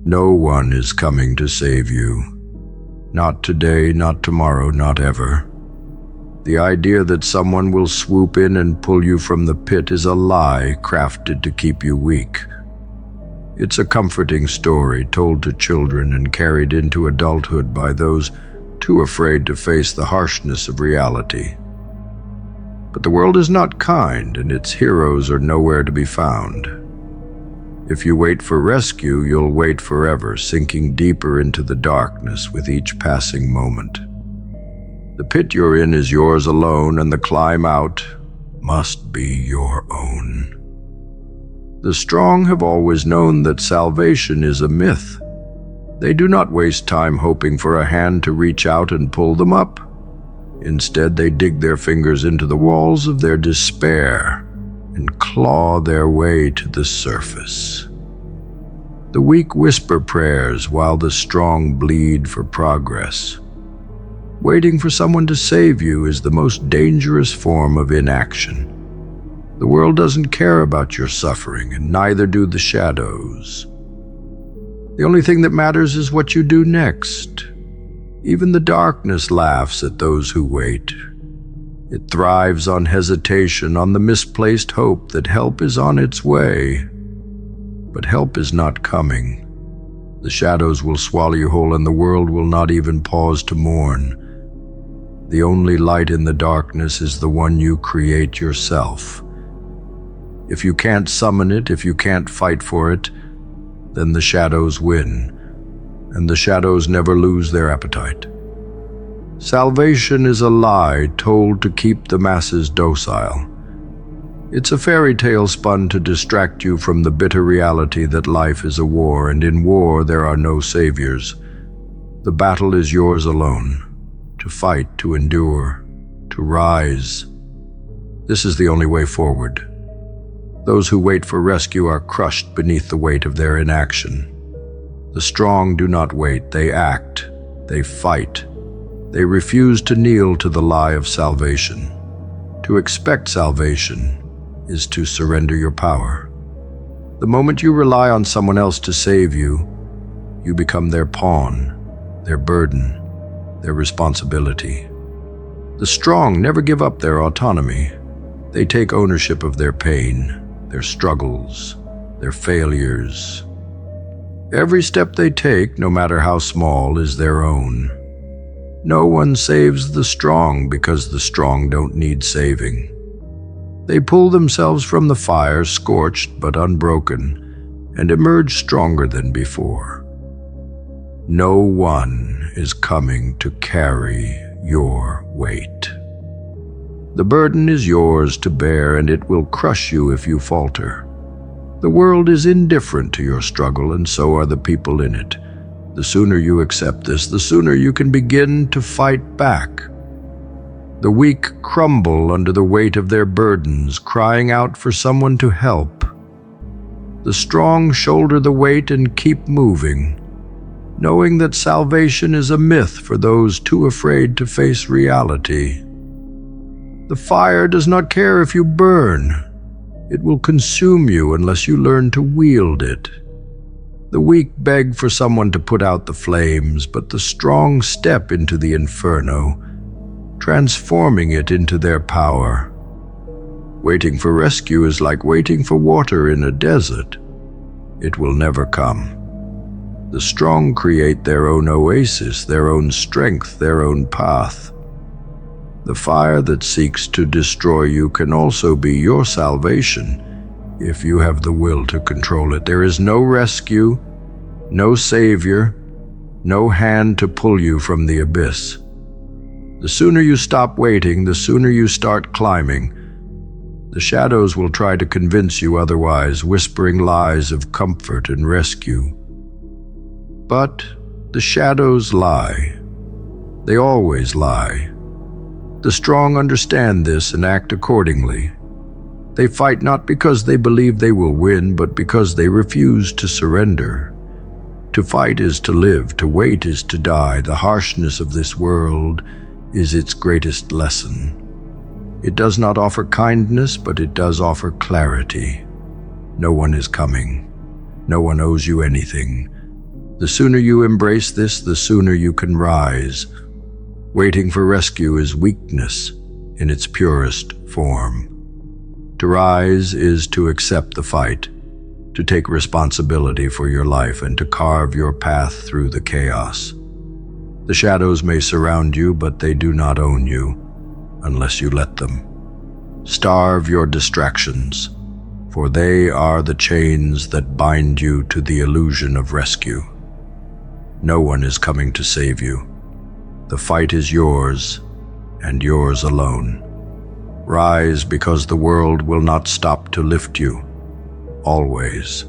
No one is coming to save you. Not today, not tomorrow, not ever. The idea that someone will swoop in and pull you from the pit is a lie crafted to keep you weak. It's a comforting story told to children and carried into adulthood by those too afraid to face the harshness of reality. But the world is not kind, and its heroes are nowhere to be found. If you wait for rescue, you'll wait forever, sinking deeper into the darkness with each passing moment. The pit you're in is yours alone, and the climb out must be your own. The strong have always known that salvation is a myth. They do not waste time hoping for a hand to reach out and pull them up. Instead, they dig their fingers into the walls of their despair and claw their way to the surface. The weak whisper prayers while the strong bleed for progress. Waiting for someone to save you is the most dangerous form of inaction. The world doesn't care about your suffering, and neither do the shadows. The only thing that matters is what you do next. Even the darkness laughs at those who wait. It thrives on hesitation, on the misplaced hope that help is on its way. But help is not coming. The shadows will swallow you whole, and the world will not even pause to mourn. The only light in the darkness is the one you create yourself. If you can't summon it, if you can't fight for it, then the shadows win, and the shadows never lose their appetite. Salvation is a lie told to keep the masses docile. It's a fairy tale spun to distract you from the bitter reality that life is a war, and in war there are no saviors. The battle is yours alone, to fight, to endure, to rise. This is the only way forward. Those who wait for rescue are crushed beneath the weight of their inaction. The strong do not wait, they act, they fight. They refuse to kneel to the lie of salvation. To expect salvation is to surrender your power. The moment you rely on someone else to save you, you become their pawn, their burden, their responsibility. The strong never give up their autonomy. They take ownership of their pain, their struggles, their failures. Every step they take, no matter how small, is their own. No one saves the strong because the strong don't need saving. They pull themselves from the fire, scorched but unbroken, and emerge stronger than before. No one is coming to carry your weight. The burden is yours to bear, and it will crush you if you falter. The world is indifferent to your struggle, and so are the people in it. The sooner you accept this, the sooner you can begin to fight back. The weak crumble under the weight of their burdens, crying out for someone to help. The strong shoulder the weight and keep moving, knowing that salvation is a myth for those too afraid to face reality. The fire does not care if you burn. It will consume you unless you learn to wield it. The weak beg for someone to put out the flames, but the strong step into the inferno, transforming it into their power. Waiting for rescue is like waiting for water in a desert. It will never come. The strong create their own oasis, their own strength, their own path. The fire that seeks to destroy you can also be your salvation if you have the will to control it. There is no rescue, no savior, no hand to pull you from the abyss. The sooner you stop waiting, the sooner you start climbing. The shadows will try to convince you otherwise, whispering lies of comfort and rescue. But the shadows lie. They always lie. The strong understand this and act accordingly. They fight not because they believe they will win, but because they refuse to surrender. To fight is to live, to wait is to die. The harshness of this world is its greatest lesson. It does not offer kindness, but it does offer clarity. No one is coming. No one owes you anything. The sooner you embrace this, the sooner you can rise. Waiting for rescue is weakness in its purest form. To rise is to accept the fight, to take responsibility for your life, and to carve your path through the chaos. The shadows may surround you, but they do not own you, unless you let them. Starve your distractions, for they are the chains that bind you to the illusion of rescue. No one is coming to save you. The fight is yours, and yours alone. Rise, because the world will not stop to lift you, always.